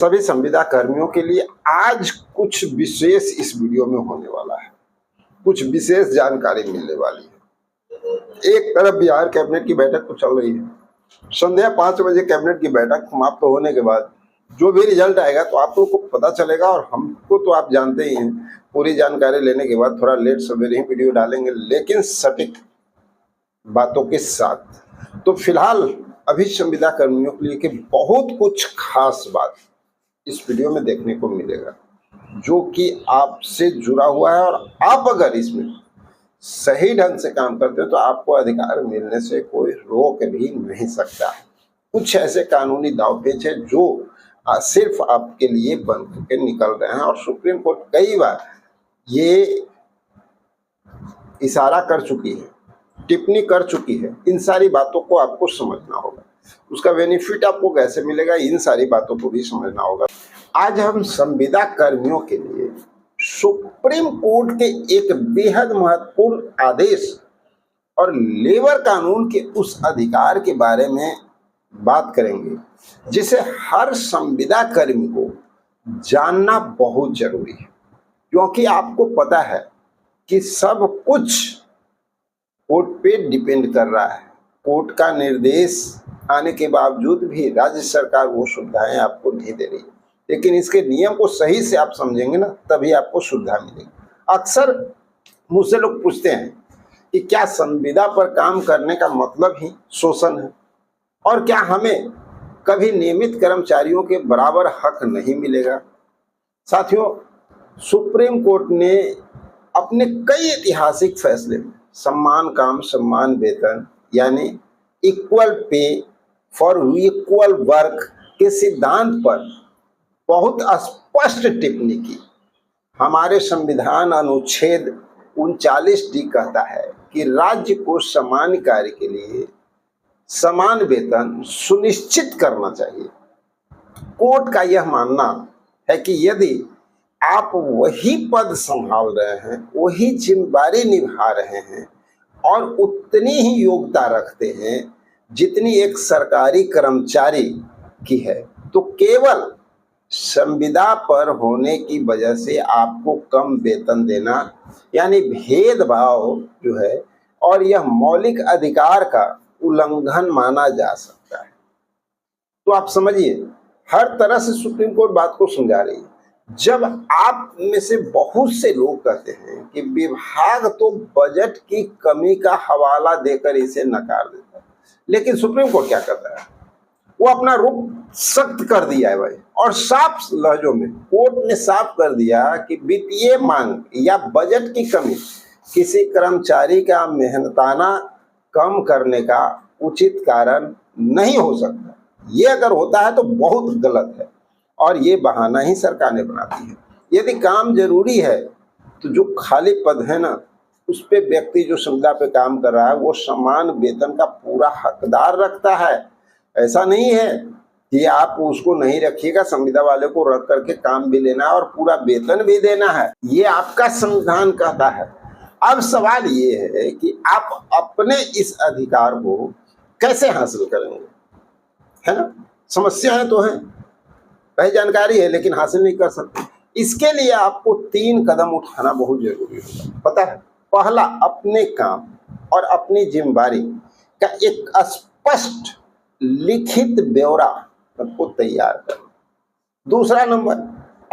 सभी संविदा कर्मियों के लिए आज कुछ विशेष इस वीडियो में होने वाला है। कुछ विशेष जानकारी मिलने वाली है। एक तरफ बिहार कैबिनेट की बैठक तो चल रही है। संध्या 5 बजे कैबिनेट की बैठक समाप्त होने के बाद जो भी रिजल्ट आएगा तो आप लोगों को पता चलेगा, और हमको तो आप जानते ही हैं, पूरी जानकारी लेने के बाद थोड़ा लेट सवेरे ही वीडियो डालेंगे, लेकिन सटीक बातों के साथ। तो फिलहाल अभी संविदा कर्मियों के लिए कि बहुत कुछ खास बात इस वीडियो में देखने को मिलेगा, जो कि आपसे जुड़ा हुआ है, और आप अगर इसमें सही ढंग से काम करते हो तो आपको अधिकार मिलने से कोई रोक भी नहीं सकता। कुछ ऐसे कानूनी दावपेच है जो सिर्फ आपके लिए बन के निकल रहे हैं, और सुप्रीम कोर्ट कई बार ये इशारा कर चुकी है, टिप्पणी कर चुकी है। इन सारी बातों को आपको समझना होगा, उसका बेनिफिट आपको कैसे मिलेगा, इन सारी बातों को भी समझना होगा। आज हम संविदा कर्मियों के लिए सुप्रीम कोर्ट के एक बेहद महत्वपूर्ण आदेश और लेबर कानून के उस अधिकार के बारे में बात करेंगे, जिसे हर संविदा कर्मी को जानना बहुत जरूरी है। क्योंकि आपको पता है कि सब कुछ कोर्ट पे डिपेंड कर रहा है। कोर्ट का निर्देश आने के बावजूद भी राज्य सरकार वो सुविधाएं आपको नहीं दे रही है, लेकिन इसके नियम को सही से आप समझेंगे ना, तभी आपको सुविधा मिलेगी। अक्सर मुझसे लोग पूछते हैं कि क्या संविदा पर काम करने का मतलब ही शोषण है, और क्या हमें कभी नियमित कर्मचारियों के बराबर हक नहीं मिलेगा। साथियों, सुप्रीम कोर्ट ने अपने कई ऐतिहासिक फैसले में सम्मान काम सम्मान वेतन, यानी equal pay for equal work के सिद्धांत पर बहुत स्पष्ट टिप्पणी की। हमारे संविधान अनुच्छेद 39D कहता है कि राज्य को समान कार्य के लिए समान वेतन सुनिश्चित करना चाहिए। कोर्ट का यह मानना है कि यदि आप वही पद संभाल रहे हैं, वही जिम्मेदारी निभा रहे हैं और उतनी ही योग्यता रखते हैं जितनी एक सरकारी कर्मचारी की है, तो केवल संविदा पर होने की वजह से आपको कम वेतन देना, यानी भेदभाव जो है, और यह मौलिक अधिकार का उल्लंघन माना जा सकता है। तो आप समझिए, हर तरह से सुप्रीम कोर्ट बात को समझा रही है। जब आप में से बहुत से लोग कहते हैं कि विभाग तो बजट की कमी का हवाला देकर इसे नकार देता है, लेकिन सुप्रीम कोर्ट क्या करता है, वो अपना रुख सख्त कर दिया है भाई, और साफ लहजों में कोर्ट ने साफ कर दिया कि वित्तीय मांग या बजट की कमी किसी कर्मचारी का मेहनताना कम करने का उचित कारण नहीं हो सकता। ये अगर होता है तो बहुत गलत है, और ये बहाना ही सरकार ने बनाती है। यदि काम जरूरी है तो जो खाली पद है ना, उस पे व्यक्ति जो संविदा पे काम कर रहा है वो समान वेतन का पूरा हकदार रखता है। ऐसा नहीं है कि आप उसको नहीं रखिएगा, संविदा वाले को रख करके काम भी लेना है और पूरा वेतन भी देना है, ये आपका संविधान कहता है। अब सवाल ये है कि आप अपने इस अधिकार को कैसे हासिल करेंगे, है ना। समस्याएं तो हैं, वही जानकारी है, लेकिन हासिल नहीं कर सकते। इसके लिए आपको 3 कदम उठाना बहुत जरूरी होगा, पता है। पहला, अपने काम और अपनी जिम्मेदारी का एक स्पष्ट लिखित ब्यौरा आपको तैयार करना। दूसरा नंबर,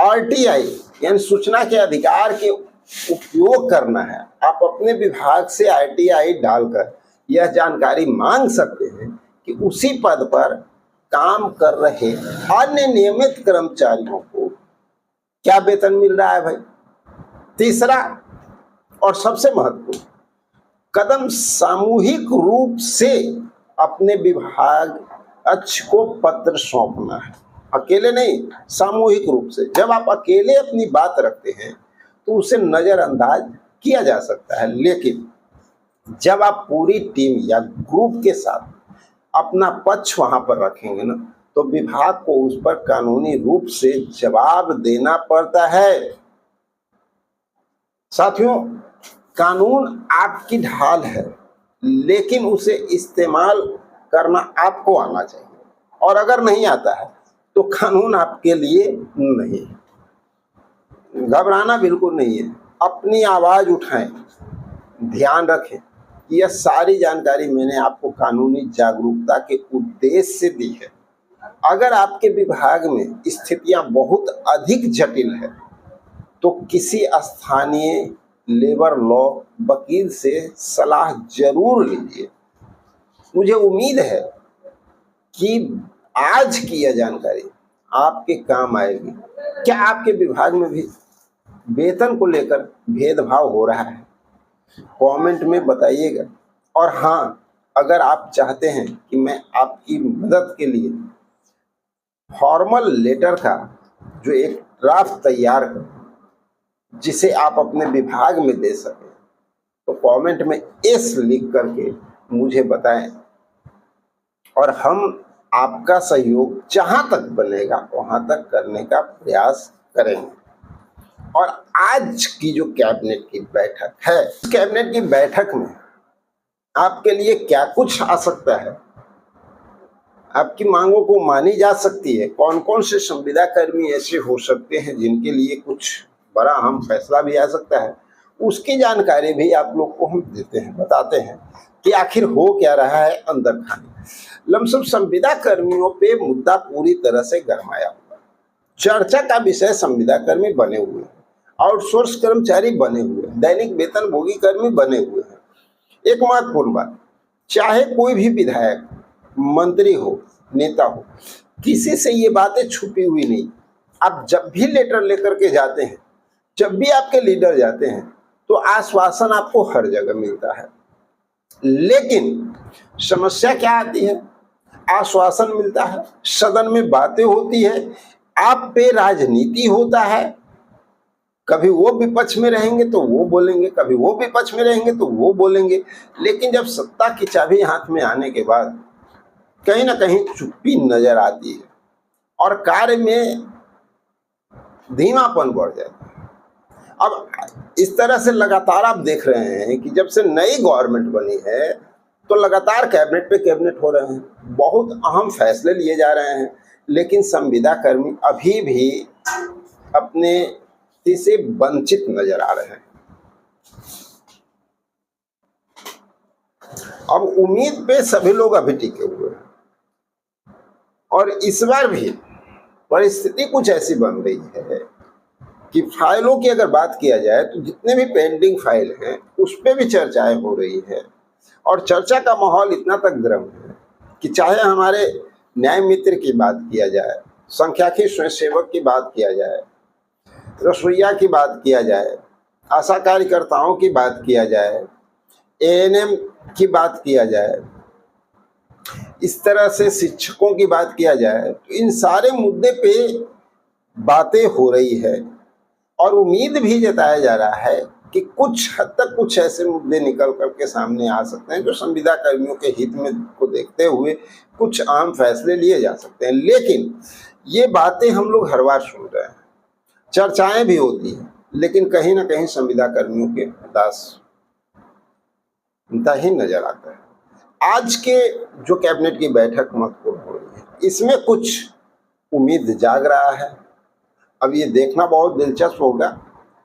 RTI यानी सूचना के अधिकार के उपयोग करना है। आप अपने विभाग से RTI डालकर यह जानकारी मांग सकते हैं कि उसी पद पर काम कर रहे अन्य नियमित कर्मचारियों को क्या वेतन मिल रहा है भाई। तीसरा और सबसे महत्वपूर्ण कदम, सामूहिक रूप से अपने विभाग अध्यक्ष को पत्र सौंपना है। अकेले नहीं, सामूहिक रूप से। जब आप अकेले अपनी बात रखते हैं तो उसे नजरअंदाज किया जा सकता है, लेकिन जब आप पूरी टीम या ग्रुप के साथ अपना पक्ष वहां पर रखेंगे ना, तो विभाग को उस पर कानूनी रूप से जवाब देना पड़ता है। साथियों, कानून आपकी ढाल है, लेकिन उसे इस्तेमाल करना आपको आना चाहिए, और अगर नहीं आता है तो कानून आपके लिए नहीं है। घबराना बिल्कुल नहीं है, अपनी आवाज उठाएं, ध्यान रखें कि यह सारी जानकारी मैंने आपको कानूनी जागरूकता के उद्देश्य से दी है। अगर आपके विभाग में स्थितियां बहुत अधिक जटिल है तो किसी स्थानीय लेबर लॉ वकील से सलाह जरूर लीजिए। मुझे उम्मीद है कि आज की यह जानकारी आपके काम आएगी। क्या आपके विभाग में भी वेतन को लेकर भेदभाव हो रहा है? कमेंट में बताइएगा। और हाँ, अगर आप चाहते हैं कि मैं आपकी मदद के लिए फॉर्मल लेटर का जो एक ड्राफ्ट तैयार करूं जिसे आप अपने विभाग में दे सकें, तो कमेंट में एस लिख करके मुझे बताएं और हम आपका सहयोग जहां तक बनेगा वहां तक करने का प्रयास करेंगे। और आज की जो कैबिनेट की बैठक है, कैबिनेट की बैठक में आपके लिए क्या कुछ आ सकता है, आपकी मांगों को मानी जा सकती है, कौन कौन से संविदा कर्मी ऐसे हो सकते हैं जिनके लिए कुछ बड़ा अहम फैसला भी आ सकता है, उसकी जानकारी भी आप लोग को हम देते हैं, बताते हैं कि आखिर हो क्या रहा है अंदर खाने। लमसम संविदा कर्मियों पे मुद्दा पूरी तरह से गरमाया हुआ, चर्चा का विषय संविदा कर्मी बने हुए हैं, आउटसोर्स कर्मचारी बने हुए हैं, दैनिक वेतन भोगी कर्मी बने हुए हैं। एक महत्वपूर्ण बात, चाहे कोई भी विधायक, मंत्री हो, नेता हो, किसी से ये बातें छुपी हुई नहीं। आप जब भी लेटर लेकर के जाते हैं, जब भी आपके लीडर जाते हैं, तो आश्वासन आपको हर जगह मिलता है। लेकिन समस्या क्या आती है? आश्वासन मिलता है, सदन में बातें होती है, आप पे राजनीति होता है, कभी वो विपक्ष में रहेंगे तो वो बोलेंगे, कभी वो विपक्ष में रहेंगे तो वो बोलेंगे। लेकिन जब सत्ता की चाबी हाथ में आने के बाद कहीं ना कहीं चुप्पी नजर आती है और कार्य में धीमापन बढ़ जाता है। अब इस तरह से लगातार आप देख रहे हैं कि जब से नई गवर्नमेंट बनी है तो लगातार कैबिनेट पे कैबिनेट हो रहे हैं, बहुत अहम फैसले लिए जा रहे हैं, लेकिन संविदा कर्मी अभी भी अपने से वंचित नजर आ रहे हैं। अब उम्मीद पे सभी लोग अभी टिके हुए हैं और इस बार भी परिस्थिति कुछ ऐसी बन रही है कि फाइलों की अगर बात किया जाए तो जितने भी पेंडिंग फाइल हैं उस पर भी चर्चाएं हो रही है और चर्चा का माहौल इतना तक गर्म है कि चाहे हमारे न्याय मित्र की बात किया जाए, संख्याकी स्वयंसेवक की बात किया जाए, रसोईया की बात किया जाए, आशा कार्यकर्ताओं की बात किया जाए, एएनएम की बात किया जाए, इस तरह से शिक्षकों की बात किया जाए, तो इन सारे मुद्दे पे बातें हो रही है और उम्मीद भी जताया जा रहा है कि कुछ हद तक कुछ ऐसे मुद्दे निकल करके सामने आ सकते हैं जो संविदा कर्मियों के हित में को देखते हुए कुछ अहम फैसले लिए जा सकते हैं। लेकिन ये बातें हम लोग हर बार सुन रहे हैं, चर्चाएं भी होती हैं, लेकिन कहीं ना कहीं संविदा कर्मियों के उदासीनता ही नजर आता है। आज के जो कैबिनेट की बैठक महत्वपूर्ण हो रही है, इसमें कुछ उम्मीद जाग रहा है। अब ये देखना बहुत दिलचस्प होगा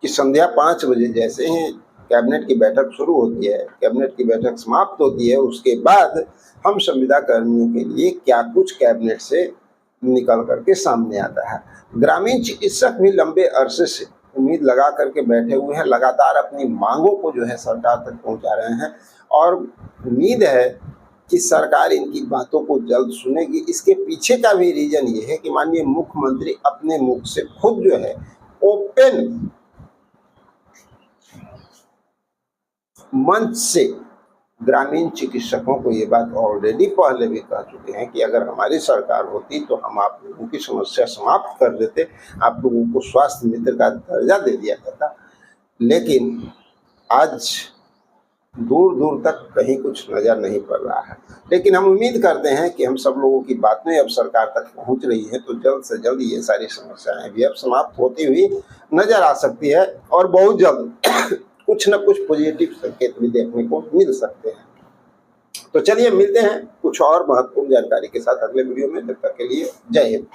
कि संध्या 5 बजे जैसे ही कैबिनेट की बैठक शुरू होती है, कैबिनेट की बैठक समाप्त होती है, उसके बाद हम संविदा कर्मियों के लिए क्या कुछ कैबिनेट से निकल करके सामने आता है। ग्रामीण चिकित्सक भी लंबे अरसे से उम्मीद लगा करके बैठे हुए हैं, लगातार अपनी मांगों को जो है सरकार तक पहुंचा रहे हैं और उम्मीद है कि सरकार इनकी बातों को जल्द सुनेगी। इसके पीछे का भी रीजन ये है कि माननीय मुख्यमंत्री अपने मुख से खुद जो है ओपन मंच से ग्रामीण चिकित्सकों को ये बात ऑलरेडी पहले भी कह चुके हैं कि अगर हमारी सरकार होती तो हम आप लोगों की समस्या समाप्त कर देते, आप लोगों को स्वास्थ्य मित्र का दर्जा दे दिया जाता। लेकिन आज दूर दूर तक कहीं कुछ नजर नहीं पड़ रहा है। लेकिन हम उम्मीद करते हैं कि हम सब लोगों की बातें अब सरकार तक पहुंच रही है तो जल्द से जल्द ये सारी समस्याएं भी अब समाप्त होती हुई नजर आ सकती है और बहुत जल्द कुछ न कुछ पॉजिटिव संकेत भी देखने को मिल सकते हैं। तो चलिए मिलते हैं कुछ और महत्वपूर्ण जानकारी के साथ अगले वीडियो में। तब तक के लिए जय हिंद।